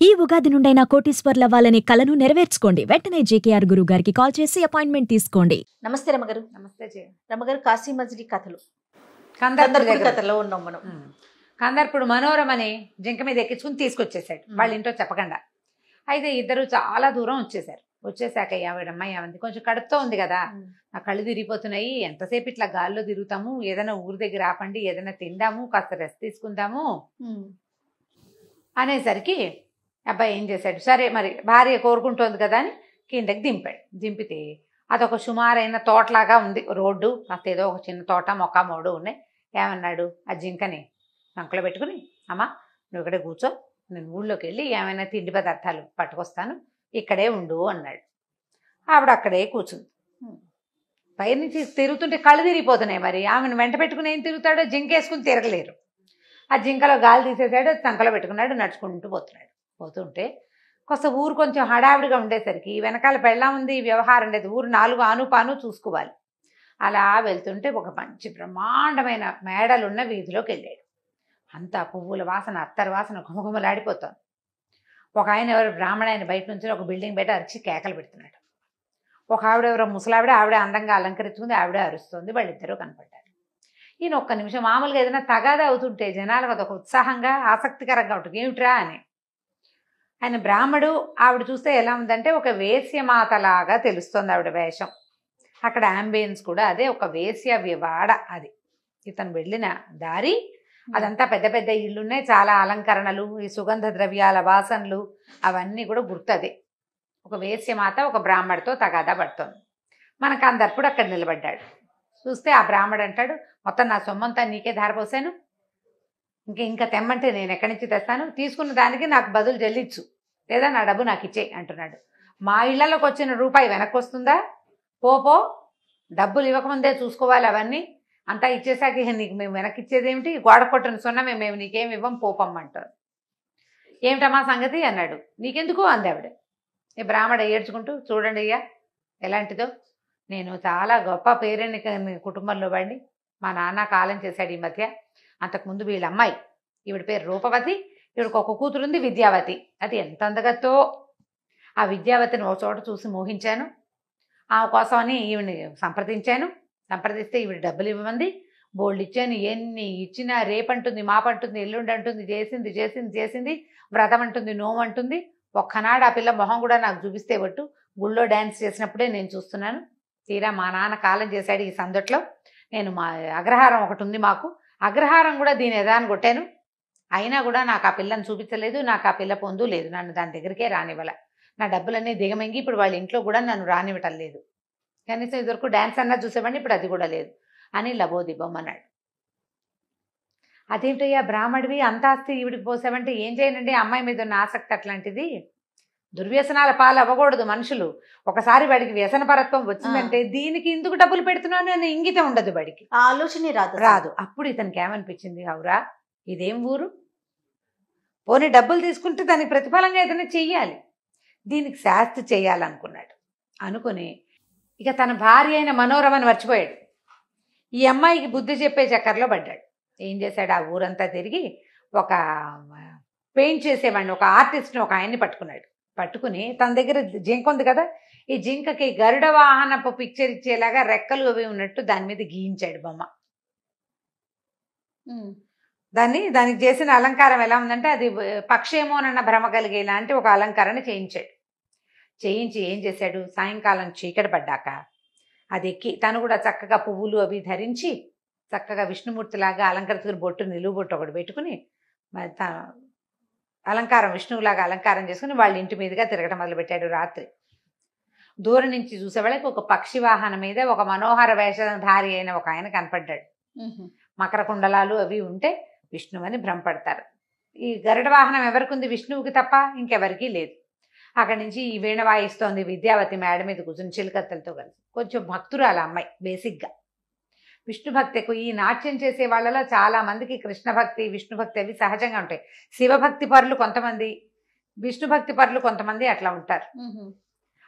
ఈ ఉగాది నుండైనా కోటీశ్వర్లవ్వాలనే కలను నెరవేర్చుకోండి. వెంటనే జేకేఆర్ గురువు గారికి కాల్ చేసి అపాయింట్మెంట్ తీసుకోండి. నమస్తే రమగారు. నమస్తే రమగారు, కాశీ మజిలీ కథలు కందర్పుడు కథలో ఉన్నాం మనం. కందర్పుడు మనోరమని జింక మీద ఎక్కించుకుని తీసుకొచ్చేసాడు వాళ్ళ ఇంట్లో చెప్పకుండా. అయితే ఇద్దరు చాలా దూరం వచ్చేసాక ఆవిడమ్మాయి ఏమంది, కొంచెం కడుపుతో ఉంది కదా, నా కళ్ళు తిరిగిపోతున్నాయి, ఎంతసేపు ఇట్లా గాల్లో తిరుగుతాము, ఏదైనా ఊరి దగ్గర ఆపండి, ఏదైనా తిందాము, కాస్త రెస్ట్ తీసుకుందాము అనేసరికి అబ్బాయి ఏం చేశాడు, సరే మరి భార్య కోరుకుంటోంది కదా అని కిందకి దింపితే అదొక సుమారైన తోటలాగా ఉంది రోడ్డు, కాస్త ఏదో ఒక చిన్న తోట మొక్క మోడు ఉన్నాయి. ఏమన్నాడు, ఆ జింకని సంకలో పెట్టుకుని, అమ్మా నువ్వు ఇక్కడే కూర్చో, నేను ఊళ్ళోకి వెళ్ళి ఏమైనా తిండి పదార్థాలు పట్టుకొస్తాను, ఇక్కడే ఉండు అన్నాడు. ఆవిడ అక్కడే కూర్చుంది. పై నుంచి తిరుగుతుంటే కళ్ళు తిరిగిపోతున్నాయి. మరి ఆమెను వెంట పెట్టుకుని ఏం తిరుగుతాడో, జింక వేసుకుని తిరగలేరు. ఆ జింకలో గాలి తీసేసాడు, సంకలో పెట్టుకున్నాడు, నడుచుకుంటూ పోతుంటే కొంత ఊరు కొంచెం హడావిడిగా ఉండేసరికి వెనకాల పెళ్ళా ఉంది, వ్యవహారం లేదు, ఊరు నాలుగు ఆనుపాను చూసుకోవాలి. అలా వెళ్తుంటే ఒక మంచి బ్రహ్మాండమైన మేడలున్న వీధిలోకి వెళ్ళాడు. అంతా పువ్వుల వాసన, అత్తరు వాసన ఘుమఘుమలాడిపోతుంది. ఒక ఆయన ఎవరు బ్రాహ్మణ ఆయన బయట నుంచి ఒక బిల్డింగ్ బయట అరిచి కేకలు పెడుతున్నాడు. ఒక ఆవిడ ఎవరో ముసలావిడ, ఆవిడ అందంగా అలంకరించుకుంది, ఆవిడ అరుస్తుంది. వాళ్ళిద్దరూ కనపడ్డారు. ఈయన ఒక్క నిమిషం మామూలుగా ఏదైనా తగాదా అవుతుంటే జనాలకు అదొక ఉత్సాహంగా ఆసక్తికరంగా ఉంటుంది, ఏమిట్రా అని. ఆయన బ్రాహ్మడు, ఆవిడ చూస్తే ఎలా ఉందంటే ఒక వేశ్యమాతలాగా తెలుస్తుంది ఆవిడ వేషం. అక్కడ అంబియన్స్ కూడా అదే, ఒక వేశ్య వివాడ. అది ఇతను వెళ్ళిన దారి అదంతా పెద్ద పెద్ద ఇళ్ళున్నాయి, చాలా అలంకరణలు, ఈ సుగంధ ద్రవ్యాల వాసనలు అవన్నీ కూడా గుర్తదే. ఒక వేశ్యమాత ఒక బ్రాహ్మడితో తగాదా పడుతోంది. మనకు అందప్పుడు అక్కడ నిలబడ్డాడు. చూస్తే ఆ బ్రాహ్మడు అంటాడు, మొత్తం నా సొమ్మంతా నీకే ధారపోసాను, ఇంకా తెమ్మంటే నేను ఎక్కడి నుంచి తెస్తాను, తీసుకున్న దానికి నాకు బదులు చెల్లించు, లేదా నా డబ్బు నాకు ఇచ్చేయి అంటున్నాడు. మా ఇళ్లలోకి వచ్చిన రూపాయి వెనక్కి వస్తుందా, పో, డబ్బులు ఇవ్వకముందే చూసుకోవాలి, అవన్నీ అంతా ఇచ్చేసాక నీకు మేము వెనక్కి ఇచ్చేది ఏమిటి, గోడ కొట్టిన సున్నమే మేము నీకేమి ఇవ్వం, పోపమ్మంటారు. ఏమిటమ్మా సంగతి అన్నాడు. నీకెందుకు అంది ఆవిడ. ఈ బ్రాహ్మడు ఏడ్చుకుంటూ, చూడండి అయ్యా ఎలాంటిదో, నేను చాలా గొప్ప పేరెన్ని కుటుంబంలో పడి, మా నాన్న కాలం చేశాడు ఈ మధ్య. అంతకుముందు వీళ్ళ అమ్మాయి, ఈవిడ పేరు రూపవతి, ఈవిడకి ఒక కూతురుంది విద్యావతి. అది ఎంత అందగతో. ఆ విద్యావతిని ఒక చోట చూసి మోహించాను, ఆమె కోసమని ఈవిని సంప్రదిస్తే ఈవిడ డబ్బులు ఇవ్వమంది, బోల్డ్ ఇచ్చాను, ఎన్ని ఇచ్చినా రేపంటుంది, మాపంటుంది, ఎల్లుండి అంటుంది, చేసింది, వ్రతం అంటుంది, నోము అంటుంది. ఒక్కనాడు ఆ పిల్ల మొహం కూడా నాకు చూపిస్తే ఒట్టు, గుళ్ళో డ్యాన్స్ చేసినప్పుడే నేను చూస్తున్నాను. తీరా మా నాన్న కాలం చేశాడు ఈ సందట్లో. నేను మా అగ్రహారం ఒకటి ఉంది మాకు, అగ్రహారం కూడా దీని ఎదాన్ని కొట్టాను, అయినా కూడా నాకు ఆ పిల్లని చూపించలేదు, నాకు ఆ పిల్ల పొందు లేదు, నన్ను దాని దగ్గరికే రానివ్వాల, నా డబ్బులన్నీ దిగమింగి ఇప్పుడు వాళ్ళ ఇంట్లో కూడా నన్ను రానివ్వటం లేదు, కనీసం ఇదివరకు డ్యాన్స్ అన్నా చూసేవాడిని, ఇప్పుడు అది కూడా లేదు అని లబోదిబ్బమ్మన్నాడు. అదేంటయ్యా బ్రాహ్మడివి, అంత ఆస్తి ఈవిడికి పోసావంటే ఏం చేయనండి, అమ్మాయి మీద ఉన్న ఆసక్తి అట్లాంటిది, దుర్వ్యసనాల పాలు అవ్వకూడదు మనుషులు. ఒకసారి వాడికి వ్యసనపరత్వం వచ్చిందంటే దీనికి ఎందుకు డబ్బులు పెడుతున్నాను అనే ఇంగితం ఉండదు, వాడికి ఆలోచనే రాదు. అప్పుడు ఇతనికి ఏమనిపించింది, అవురా ఇదేం ఊరు, పోనీ డబ్బులు తీసుకుంటే దానికి ప్రతిఫలంగా ఏదైనా చెయ్యాలి, దీనికి శాస్తి చేయాలనుకున్నాడు. అనుకుని ఇక తన భార్య అయిన మనోరమని మర్చిపోయాడు. ఈ అమ్మాయికి బుద్ధి చెప్పే చక్కర్లో పడ్డాడు. ఏం చేశాడు, ఆ ఊరంతా తిరిగి ఒక పెయింట్ చేసేవాడిని, ఒక ఆర్టిస్ట్ని, ఒక ఆయన్ని పట్టుకుని తన దగ్గర జింక ఉంది కదా, ఈ జింకకి గరుడ వాహనపు పిక్చర్ ఇచ్చేలాగా రెక్కలు అవి ఉన్నట్టు దాని మీద గీయించాడు బొమ్మ. దానికి చేసిన అలంకారం ఎలా ఉందంటే, అది పక్షేమోనన్న భ్రమ కలిగేలాంటి ఒక అలంకరణ చేయించి ఏం చేశాడు, సాయంకాలం చీకటి పడ్డాక అది ఎక్కి తను కూడా చక్కగా పువ్వులు అవి ధరించి చక్కగా విష్ణుమూర్తిలాగా అలంకరించుకుని బొట్టు, నిలువు బొట్టు ఒకటి పెట్టుకుని అలంకారం విష్ణువులాగా అలంకారం చేసుకుని వాళ్ళ ఇంటి మీదుగా తిరగడం మొదలుపెట్టాడు. రాత్రి దూరం నుంచి చూసే వాళ్ళకి ఒక పక్షి వాహనం మీద ఒక మనోహర వేషధారి అయిన ఒక ఆయన కనపడ్డాడు. మకర కుండలాలు అవి ఉంటే విష్ణువని భ్రమపడతారు. ఈ గరుడ వాహనం ఎవరికి ఉంది, విష్ణువుకి తప్ప ఇంకెవరికీ లేదు. అక్కడి నుంచి ఈ వీణ వాయిస్తోంది విద్యావతి మేడ మీద కూర్చుని చిలకత్తలతో కలిసి. కొంచెం భక్తురాలు అమ్మాయి బేసిక్గా, విష్ణు భక్తి ఎక్కువ. ఈ నాట్యం చేసే వాళ్ళలో చాలా మందికి కృష్ణ భక్తి, విష్ణు భక్తి అవి సహజంగా ఉంటాయి. శివభక్తి పరులు కొంతమంది, విష్ణు భక్తి పరులు కొంతమంది అట్లా ఉంటారు.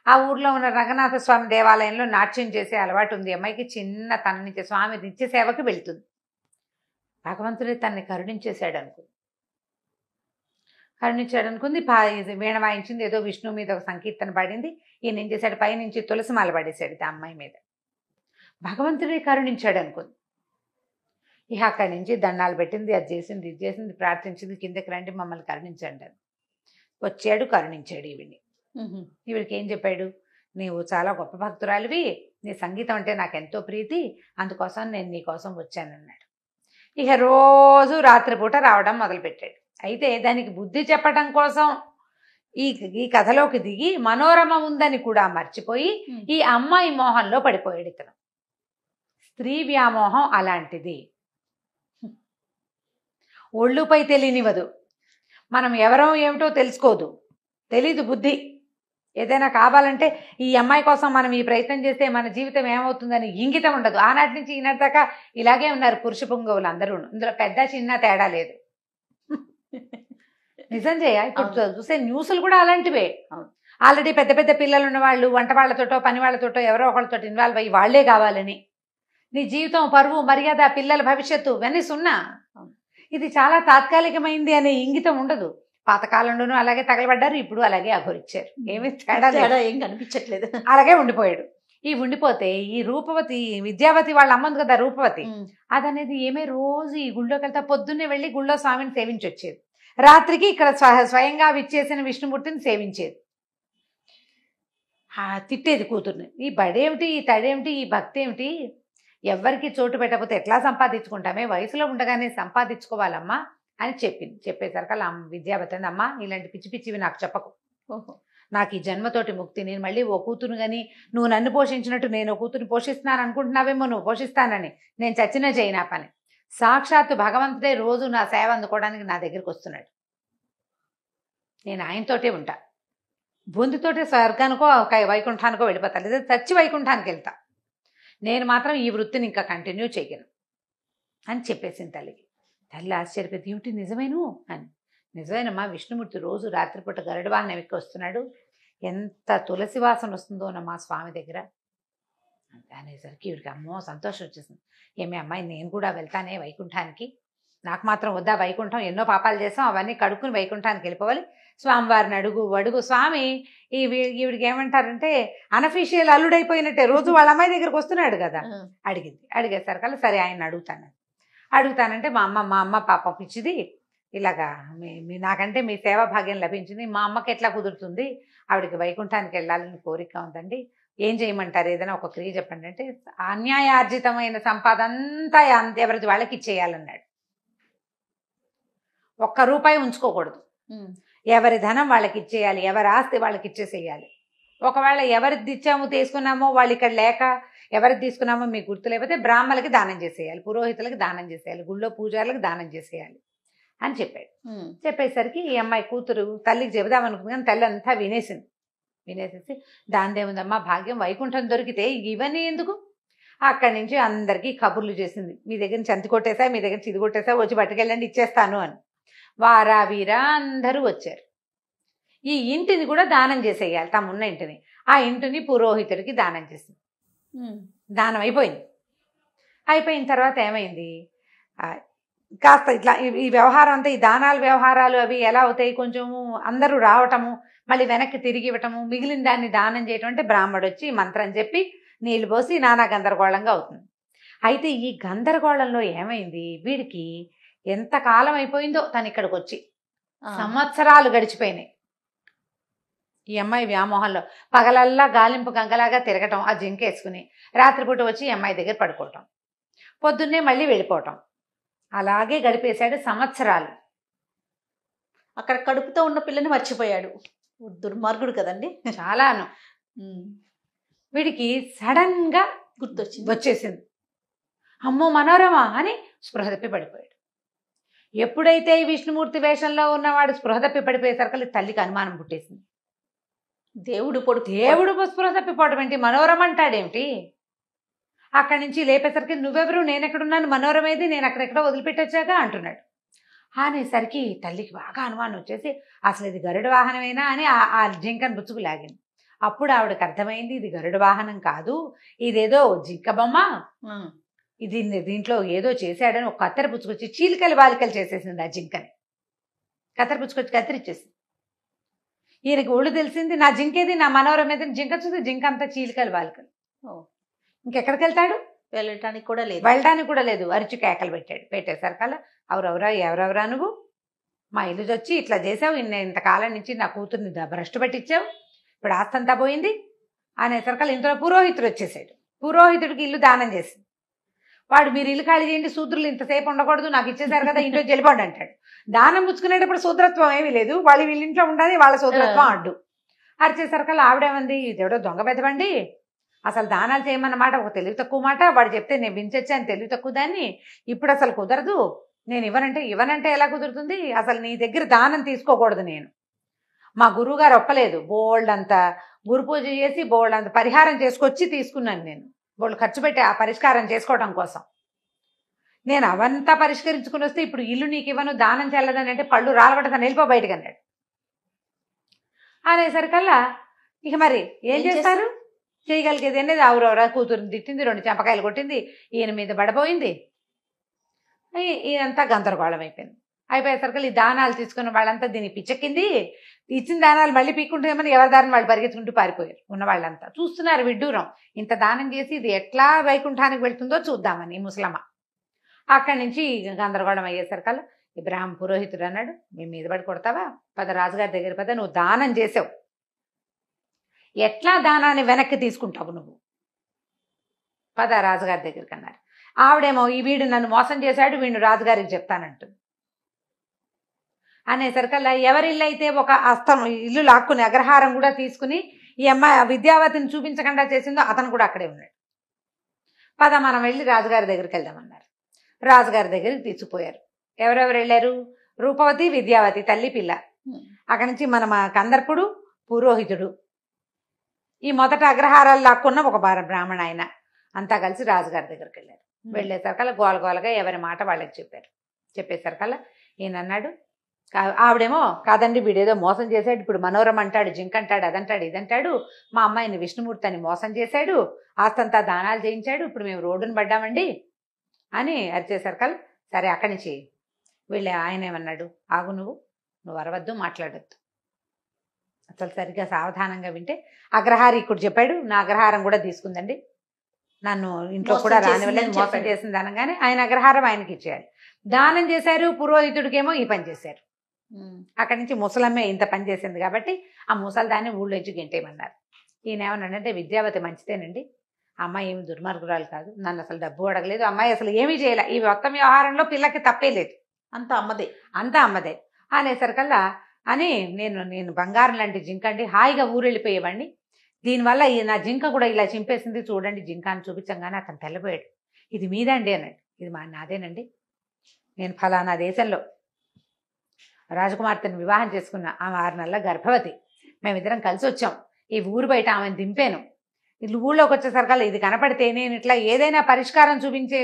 ఆ ఊర్లో ఉన్న రంగనాథ స్వామి దేవాలయంలో నాట్యం చేసే అలవాటు ఉంది అమ్మాయికి. చిన్న తన నుంచి స్వామి నిత్య సేవకి వెళ్తుంది. భగవంతుడే తనని కరుణించేశాడు అనుకో. కరుణించాడు అనుకుంది. వీణ వాయించింది, ఏదో విష్ణువు మీద ఒక సంకీర్తన పాడింది. ఈయన ఏం చేశాడు, పైనుంచి తులసిమాల పడేశాడు ఆ అమ్మాయి మీద. భగవంతుడే కరుణించాడు అనుకుంది. ఇక అక్కడి నుంచి దండాలు పెట్టింది, అది చేసింది, ఇది చేసింది, ప్రార్థించింది, కిందకి రండి మమ్మల్ని కరుణించండి అని. వచ్చాడు, కరుణించాడు ఈవిడ్ని. ఈవిడికి ఏం చెప్పాడు, నీవు చాలా గొప్ప భక్తురాలివి, నీ సంగీతం అంటే నాకు ఎంతో ప్రీతి, అందుకోసం నేను నీ కోసం వచ్చానన్నాడు. ఇక రోజు రాత్రిపూట రావడం మొదలుపెట్టాడు. అయితే దానికి బుద్ధి చెప్పడం కోసం ఈ కథలోకి దిగి మనోరమ ఉందని కూడా మర్చిపోయి ఈ అమ్మాయి మోహంలో పడిపోయాడు ఇతను. స్త్రీ వ్యామోహం అలాంటిది, ఒళ్ళుపై తెలియనివ్వదు. మనం ఎవరో ఏమిటో తెలుసుకోదు, తెలీదు బుద్ధి. ఏదైనా కావాలంటే ఈ అమ్మాయి కోసం మనం ఈ ప్రయత్నం చేస్తే మన జీవితం ఏమవుతుందని ఇంగితం ఉండదు. ఆనాటి నుంచి ఈనాటి దాకా ఇలాగే ఉన్నారు పురుష పుంగవులు అందరూ. ఇందులో పెద్ద చిన్న తేడా లేదు. నిజం చేయ, ఇప్పుడు చూసే న్యూస్లు కూడా అలాంటివే. ఆల్రెడీ పెద్ద పెద్ద పిల్లలు ఉన్న వాళ్ళు వంట వాళ్ళతోటో పని వాళ్ళతోటో ఎవరో ఒకళ్ళతో ఇన్వాల్వ్ అయ్యి వాళ్లే కావాలని, నీ జీవితం, పరువు, మర్యాద, పిల్లల భవిష్యత్తు ఇవన్నీ సున్నా. ఇది చాలా తాత్కాలికమైంది అనే ఇంగితం ఉండదు. పాతకాలంలోనూ అలాగే తగలబడ్డారు, ఇప్పుడు అలాగే అఘోరించారు. ఏమి తేడా ఏం కనిపించట్లేదు. అలాగే ఉండిపోయాడు. ఈ ఉండిపోతే ఈ రూపవతి, విద్యావతి వాళ్ళ అమ్మంది కదా రూపవతి, అదనేది ఏమే రోజు ఈ గుళ్ళోకి వెళ్తా పొద్దున్నే వెళ్ళి గుళ్ళో స్వామిని సేవించి వచ్చేది. రాత్రికి ఇక్కడ స్వయంగా విచ్చేసిన విష్ణుమూర్తిని సేవించేది. తిట్టేది కూతుర్ని, ఈ బడేమిటి, ఈ తడేమిటి, ఈ భక్తి ఏమిటి, ఎవ్వరికి చోటు పెట్టకపోతే ఎట్లా సంపాదించుకుంటామే, వయసులో ఉండగానే సంపాదించుకోవాలమ్మా అని చెప్పింది. చెప్పేసరికి అలా విద్యావతి అంది, అమ్మా ఇలాంటి పిచ్చి పిచ్చివి నాకు చెప్పకు, నాకు ఈ జన్మతోటి ముక్తి, నేను మళ్ళీ ఓ కూతురు కానీ నువ్వు నన్ను పోషించినట్టు నేను ఓ కూతురుని పోషిస్తున్నాను అనుకుంటున్నావేమో, నువ్వు పోషిస్తానని, నేను చచ్చినా చేయనా పని. సాక్షాత్తు భగవంతుడే రోజు నా సేవ అందుకోవడానికి నా దగ్గరికి వస్తున్నాడు, నేను ఆయనతోటే ఉంటా, బొందుతోటే స్వర్గానికో వైకుంఠానికో వెళ్ళిపోతా, లేదా చచ్చి వైకుంఠానికి వెళ్తా, నేను మాత్రం ఈ వృత్తిని ఇంకా కంటిన్యూ చేయను అని చెప్పేసింది తల్లికి. తల్లి ఆశ్చర్యపోయింది, ఏమిటి నిజమేను అని. నిజమేనమ్మా, విష్ణుమూర్తి రోజు రాత్రిపూట గరుడ వాహనం ఎక్కి వస్తున్నాడు, ఎంత తులసి వాసన వస్తుందోనమ్మా స్వామి దగ్గర అనేసరికి వీడికి అమ్మో సంతోషం వచ్చేసింది. ఏమే అమ్మాయి, నేను కూడా వెళ్తానే వైకుంఠానికి, నాకు మాత్రం వద్దా వైకుంఠం, ఎన్నో పాపాలు చేసాం, అవన్నీ కడుక్కుని వైకుంఠానికి వెళ్ళిపోవాలి, స్వామివారిని అడుగు స్వామి. ఈవిడికి ఏమంటారంటే అనఫీషియల్ అల్లుడైపోయినట్టే, రోజు వాళ్ళ అమ్మాయి దగ్గరికి వస్తున్నాడు కదా. అడిగేసరికల్లా సరే ఆయన అడుగుతానంటే మా అమ్మ పాప పిచ్చిది, ఇలాగా నాకంటే మీ సేవా భాగ్యం లభించింది, మా అమ్మకి ఎట్లా కుదురుతుంది, ఆవిడకి వైకుంఠానికి వెళ్ళాలని కోరిక ఉందండి, ఏం చేయమంటారు, ఏదైనా ఒక క్రియ చెప్పండి అంటే, అన్యాయార్జితమైన సంపాద అంతా ఎవరిది వాళ్ళకి ఇచ్చేయాలన్నాడు. ఒక్క రూపాయి ఉంచుకోకూడదు, ఎవరి ధనం వాళ్ళకి ఇచ్చేయాలి, ఎవరి ఆస్తి వాళ్ళకి ఇచ్చేసేయాలి. ఒకవేళ ఎవరిది ఇచ్చామో తీసుకున్నామో వాళ్ళు ఇక్కడ లేక, ఎవరిది తీసుకున్నామో మీకు గుర్తు లేకపోతే బ్రాహ్మణులకి దానం చేసేయాలి, పురోహితులకి దానం చేసేయాలి, గుళ్ళో పూజారులకు దానం చేసేయాలి అని చెప్పాడు. చెప్పేసరికి ఈ అమ్మాయి కూతురు తల్లికి చెబుదామనుకుంది, కానీ తల్లి అంతా వినేసేసి దానిదేముందమ్మా భాగ్యం, వైకుంఠం దొరికితే ఇవన్నీ ఎందుకు, అక్కడి నుంచి అందరికీ కబుర్లు చేసింది, మీ దగ్గర నుంచి అంతి కొట్టేసా, మీ దగ్గర నుంచి ఇది కొట్టేసా, వచ్చి పట్టుకెళ్ళండి ఇచ్చేస్తాను అని. వారా వీరా అందరూ వచ్చారు. ఈ ఇంటిని కూడా దానం చేసేయాలి, తమున్న ఇంటిని, ఆ ఇంటిని పురోహితుడికి దానం చేసింది. దానం అయిపోయిన తర్వాత ఏమైంది, కాస్త ఇట్లా ఈ వ్యవహారం అంతా, ఈ దానాల వ్యవహారాలు అవి ఎలా అవుతాయి, కొంచెము అందరూ రావటము, మళ్ళీ వెనక్కి తిరిగి ఇవ్వటము, మిగిలిన దాన్ని దానం చేయటం అంటే బ్రాహ్మడు వచ్చి మంత్రం చెప్పి నీళ్ళు పోసి నానా గందరగోళంగా అవుతుంది. అయితే ఈ గందరగోళంలో ఏమైంది, వీడికి ఎంత కాలం అయిపోయిందో తను ఇక్కడికి వచ్చి, సంవత్సరాలు గడిచిపోయినాయి. ఈ అమ్మాయి వ్యామోహంలో పగలల్లా గాలింపు గంగలాగా తిరగటం, ఆ జింకేసుకుని రాత్రిపూట వచ్చి ఈ అమ్మాయి దగ్గర పడుకోవటం, పొద్దున్నే మళ్ళీ వెళ్ళిపోవటం, అలాగే గడిపేశాడు సంవత్సరాలు. అక్కడ కడుపుతో ఉన్న పిల్లని మర్చిపోయాడు, దుర్మార్గుడు కదండి చాలాను. వీడికి సడన్ గా వచ్చేసింది, అమ్మో మనోరమ అని స్పృహ తప్పి పడిపోయాడు. ఎప్పుడైతే ఈ విష్ణుమూర్తి వేషంలో ఉన్నవాడు స్పృహ తప్పి పడిపోయేసరికి తల్లికి అనుమానం పుట్టేసింది, దేవుడు స్పృహ తప్పిపోవడం ఏంటి, మనోరమ అంటాడేమిటి. అక్కడి నుంచి లేపేసరికి నువ్వెవరు, నేను ఎక్కడున్నాను, మనోరమేది, నేను అక్కడెక్కడో వదిలిపెట్టొచ్చాగా అంటున్నాడు. అనేసరికి తల్లికి బాగా అనుమానం వచ్చేసి అసలు ఇది గరుడ వాహనమేనా అని ఆ జింకను బుచ్చుకు లాగింది. అప్పుడు ఆవిడకి అర్థమైంది, ఇది గరుడ వాహనం కాదు, ఇదేదో జింక బొమ్మ, ఇది దీంట్లో ఏదో చేశాడని ఒక కత్తెర పుచ్చుకొచ్చి చీలికలు బాలికలు చేసేసింది ఆ జింకని. కత్తెర పుచ్చుకొచ్చి కత్తిరిచ్చేసింది. ఈయనకి ఒళ్ళు తెలిసింది, నా జింకేది, నా మనోరం మీద జింక చూసి జింక అంతా చీలికలు బాలికలు. ఇంకెక్కడికి వెళ్తాడు? వెళ్ళటానికి కూడా లేదు. వెళ్ళటానికి కూడా లేదు. అరిచి కేకలు పెట్టేసరికల్లా ఎవరెవరా నువ్వు, మా ఇల్లు వచ్చి ఇట్లా చేసావు, ఇంతకాలం నుంచి నా కూతుర్ని భ్రష్టు పట్టించావు, ఇప్పుడు ఆస్తంతా పోయింది అనేసరికల్లా ఇంతలో పురోహితుడు వచ్చేసాడు. పురోహితుడికి ఇల్లు దానం చేసింది. వాడు మీరు ఇల్లు ఖాళీ చేయండి, శూద్రులు ఇంతసేపు ఉండకూడదు, నాకు ఇచ్చేసారు కదా ఇంట్లో వెళ్ళిపోండి అంటాడు. దానం పుచ్చుకునేటప్పుడు శూద్రత్వం ఏమీ లేదు, వాళ్ళు వీళ్ళింట్లో ఉండాలి, వాళ్ళ శూద్రత్వం అడ్డు. అరిచేసరికల్లా ఆవిడేమంది, ఇదేవిడో దొంగ పెదవండి, అసలు దానాలు చేయమన్నమాట ఒక తెలివి తక్కువ మాట, వాడు చెప్తే నేను వించొచ్చాను తెలివి తక్కువ దాన్ని, ఇప్పుడు అసలు కుదరదు, నేను ఇవ్వనంటే ఎలా కుదురుతుంది, అసలు నీ దగ్గర దానం తీసుకోకూడదు, నేను మా గురువు గారు ఒప్పలేదు, బోల్డ్ అంత గురు పూజ చేసి బోల్డ్ అంత పరిహారం చేసుకొచ్చి తీసుకున్నాను, నేను బోల్డ్ ఖర్చు పెట్టి ఆ పరిష్కారం చేసుకోవడం కోసం, నేను అవంతా పరిష్కరించుకుని వస్తే ఇప్పుడు ఇల్లు నీకు ఇవ్వను, దానం చెల్లదని అంటే పళ్ళు రాలబడతాను, వెళ్ళిపో బయటకు అన్నాడు. అనేసరికల్లా ఇక మరి ఏం చేస్తారు, చేయగలిగేది అనేది ఆవురవరా కూతురుని తిట్టింది, 2 చెంపకాయలు కొట్టింది, ఈయన మీద పడబోయింది, ఈయనంతా గందరగోళం అయిపోయేసరికి ఈ దానాలు తీసుకున్న వాళ్ళంతా దీన్ని పిచ్చెక్కింది, ఇచ్చిన దానాలు మళ్ళీ పీక్కుంటేమని ఎవరి దారిని వాళ్ళు పరిగెత్తుకుంటూ పారిపోయారు. ఉన్న వాళ్ళంతా చూస్తున్నారు విడ్డూరం, ఇంత దానం చేసి ఇది ఎట్లా వైకుంఠానికి వెళ్తుందో చూద్దామని ముసలమ్మ. అక్కడి నుంచి గందరగోళం అయ్యేసరికల్లా ఈ బ్రాహ్మ పురోహితుడు అన్నాడు, మేము మీద పడి కొడతావా, పద రాజుగారి దగ్గర పద, నువ్వు దానం చేసావు, ఎట్లా దానాన్ని వెనక్కి తీసుకుంటావు నువ్వు, పద రాజుగారి దగ్గరికి అన్నారు. ఆవిడేమో ఈ వీడు నన్ను మోసం చేశాడు, వీడు రాజుగారికి చెప్తానంటుంది. అనేసరికల్లా ఎవరిల్లు అయితే ఒక అస్తం ఇల్లు లాక్కుని అగ్రహారం కూడా తీసుకుని ఈ అమ్మాయి విద్యావతిని చూపించకుండా చేసిందో అతను కూడా అక్కడే ఉన్నాడు. పద మనం వెళ్ళి రాజుగారి దగ్గరికి వెళ్దామన్నారు. రాజుగారి దగ్గరికి తీసుకుపోయారు. ఎవరెవరు వెళ్ళారు? రూపవతి, విద్యావతి, తల్లి పిల్ల. అక్కడి నుంచి మన కందర్పుడు, పురోహితుడు, ఈ మొదట అగ్రహారాలు లాక్కున్న ఒక బ్రాహ్మణ ఆయన అంతా కలిసి రాజుగారి దగ్గరికి వెళ్ళారు. వెళ్ళేసరికల్లా గోలగోలగా ఎవరి మాట వాళ్ళకి చెప్పేసరికల్లా ఈయన అన్నాడు, ఆవిడేమో కాదండి వీడేదో మోసం చేశాడు, ఇప్పుడు మనోరం అంటాడు, జింక అంటాడు, అదంటాడు ఇదంటాడు, మా అమ్మాయిని విష్ణుమూర్తి అని మోసం చేశాడు, ఆస్తంతా దానాలు చేయించాడు, ఇప్పుడు మేము రోడ్డును పడ్డామండి అని అరిచేసరికల్లా సరే అక్కడి నుంచి వీళ్ళే. ఆయన ఏమన్నాడు, ఆగు నువ్వు అరవద్దు, మాట్లాడొద్దు, అసలు సరిగ్గా సావధానంగా వింటే అగ్రహారి ఇక్కడ చెప్పాడు, నా అగ్రహారం కూడా తీసుకుందండి, నన్ను ఇంట్లో కూడా రానివ్వలేదు, మోసం చేసింది అనగానే ఆయన అగ్రహారం ఆయనకి ఇచ్చేయాలి. దానం చేశారు, పురోహితుడికేమో ఈ పని చేశారు. అక్కడి నుంచి ముసలమ్మే ఇంత పని చేసింది కాబట్టి ఆ ముసలి దాన్ని ఊళ్ళోంచి గెంటేయమన్నారు. ఈయన ఏమన్నాడంటే, విద్యావతి మంచిదేనండి, అమ్మాయి ఏమి దుర్మార్గురాలు కాదు, నన్ను అసలు డబ్బు అడగలేదు, అమ్మాయి అసలు ఏమీ చేయలే, ఈ మొత్తం వ్యవహారంలో పిల్లకి తప్పే లేదు, అంతా అమ్మదే అనేసరికల్లా అని నేను బంగారం లాంటి జింకండి, హాయిగా ఊరెళ్ళిపోయేవాడిని, దీనివల్ల నా జింక కూడా ఇలా చింపేసింది, చూడండి జింక అని చూపించంగానే అతను తెల్లబోయాడు. ఇది మీదండి అన్నాడు. ఇది నాదేనండి, నేను ఫలానా దేశంలో రాజకుమార్తెను వివాహం చేసుకున్నా, ఆమె 6 నెలల గర్భవతి, మేమిద్దరం కలిసి వచ్చాం, ఈ ఊరు బయట ఆమెను దింపాను, ఇల్లు ఊళ్ళోకి వచ్చేసరికల్లా ఇది కనపడితే నేను ఇట్లా ఏదైనా పరిష్కారం చూపించే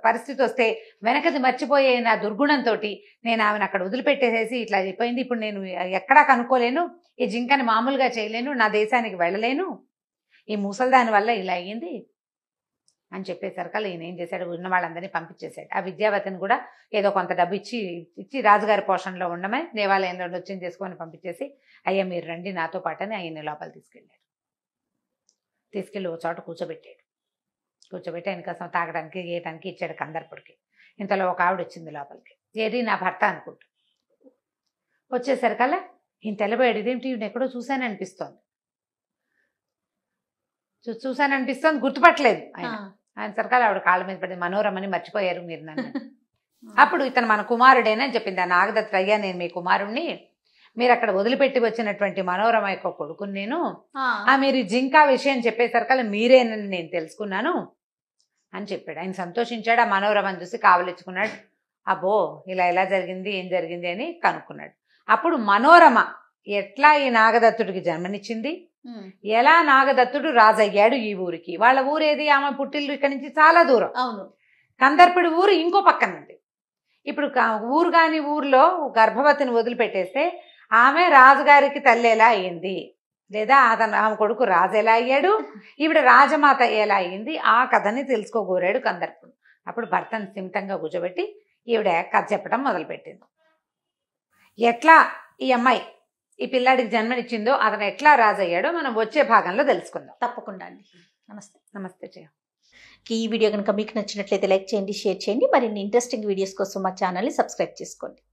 పరిస్థితి వస్తే వెనకది మర్చిపోయే నా దుర్గుణంతో నేను ఆమెను అక్కడ వదిలిపెట్టేసేసి ఇట్లా అయిపోయింది, ఇప్పుడు నేను ఎక్కడా కనుక్కోలేను, ఈ జింకని మామూలుగా చేయలేను, నా దేశానికి వెళ్ళలేను, ఈ ముసల్దాని వల్ల ఇలా అయ్యింది అని చెప్పేసరికల్లా ఈయన ఏం చేశాడు, ఉన్న వాళ్ళందరినీ పంపించేశాడు. ఆ విద్యావతిని కూడా ఏదో కొంత డబ్బు ఇచ్చి రాజుగారి పోషణలో ఉండమని దేవాలయంలో నృత్యం చేసుకొని పంపించేసి, అయ్యా మీరు రండి నాతో పాటని ఆయన్ని లోపల తీసుకెళ్ళి ఓ చోట కూర్చోబెట్టి ఆయన కోసం తాగడానికి గేయటానికి ఇచ్చాడు కందర్పుడికి. ఇంతలో ఒక ఆవిడ వచ్చింది లోపలికి, ఏది నా భర్త అనుకుంటా. వచ్చేసరికల్లా ఈయన తెల్లబోయాడు, ఇదేంటి ఈయన ఎక్కడో చూశాననిపిస్తోంది, గుర్తుపట్టలేదు ఆయన సరికల్లా ఆవిడ కాళ్ళ మీద పడి, మనోరమని మర్చిపోయారు మీరు నన్ను. అప్పుడు ఇతను మన కుమారుడేనని చెప్పింది ఆ నాగదత్త, అయ్యా నేను మీ కుమారుణ్ణి, మీరు అక్కడ వదిలిపెట్టి వచ్చినటువంటి మనోరమ యొక్క కొడుకుని నేను, మీరు జింకా విషయం చెప్పేసరికల్లా మీరేనని నేను తెలుసుకున్నాను అని చెప్పాడు. ఆయన సంతోషించాడు, ఆ మనోరమని చూసి కావలించుకున్నాడు, అబ్బో ఇలా జరిగింది, ఏం జరిగింది అని కనుక్కున్నాడు. అప్పుడు మనోరమ ఎట్లా ఈ నాగదత్తుడికి జన్మనిచ్చింది, ఎలా నాగదత్తుడు రాజయ్యాడు ఈ ఊరికి, వాళ్ళ ఊరేది, ఆమె పుట్టిల్లు ఇక్కడి నుంచి చాలా దూరం, అవును కందర్పుడి ఊరు ఇంకో పక్కన ఉంది. ఇప్పుడు ఊరు కాని ఊర్లో గర్భవతిని వదిలిపెట్టేస్తే ఆమె రాజుగారికి తల్లి ఎలా అయ్యింది, లేదా ఆమె కొడుకు రాజు ఎలా అయ్యాడు, ఈవిడ రాజమాత ఎలా అయ్యింది, ఆ కథని తెలుసుకోగోరాడు కందర్పుడు. అప్పుడు భర్తను సిమితంగా కూర్చోబెట్టి ఈవిడ కథ చెప్పడం మొదలుపెట్టింది. ఎట్లా ఈ అమ్మాయి ఈ పిల్లాడికి జన్మనిచ్చిందో అతను ఎట్లా రాజయ్యాడో మనం వచ్చే భాగంలో తెలుసుకుందాం. తప్పకుండా అండి. నమస్తే. నమస్తే జయ. ఈ వీడియో కనుక మీకు నచ్చినట్లయితే లైక్ చేయండి, షేర్ చేయండి. మరిన్ని ఇంట్రెస్టింగ్ వీడియోస్ కోసం మా ఛానల్ని సబ్స్క్రైబ్ చేసుకోండి.